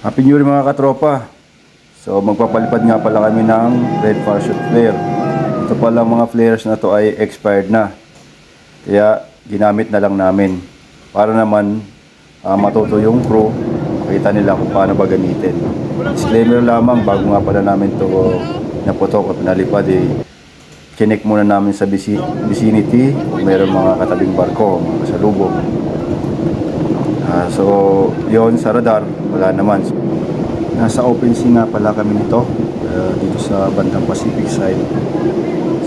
Happy New Year mga katropa. So magpapalipad nga pala kami ng red parachute flare. Ito pala mga flares na to ay expired na. Kaya ginamit na lang namin para naman matuto yung crew, makita nila kung paano ba gamitin. Disclaimer lamang, bago nga pala namin to naputok at pinalipad, chinek muna namin sa vicinity kung meron mga katabing barko, mga kasalubong. So yon, sa radar wala naman. Nasa open sea nga pala kami nito, dito sa bandang Pacific side.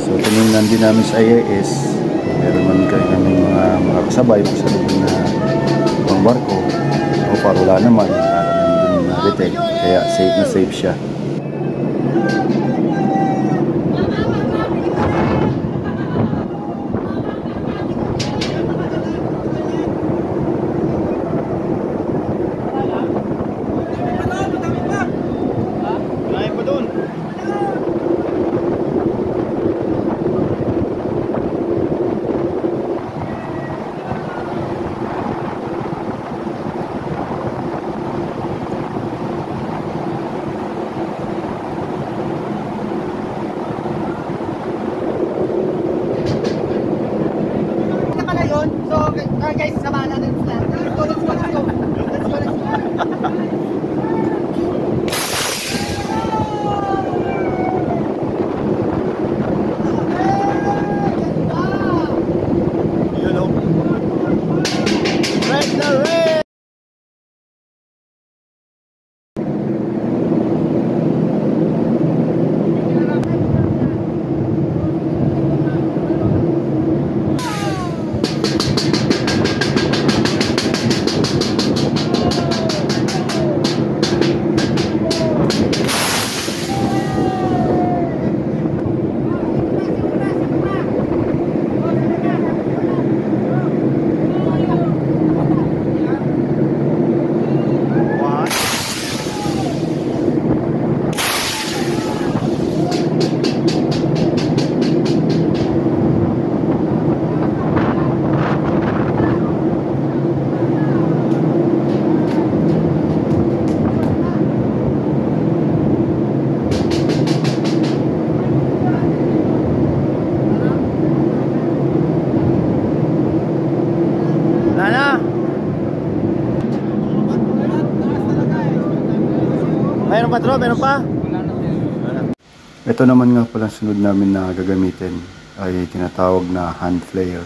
So tinignan din namin sa IAS, meron man kami mga kasabay sa lubong na ibang barko. O para wala naman, namin din na-detect, kaya safe na safe siya. So, guys, samahan natin sila. Let's go, let's go, let's go. Let's go, let's go. Red na red! Mayroon pa, Tro? Mayroon pa? Ito naman nga pala sunod namin na gagamitin ay tinatawag na hand flare.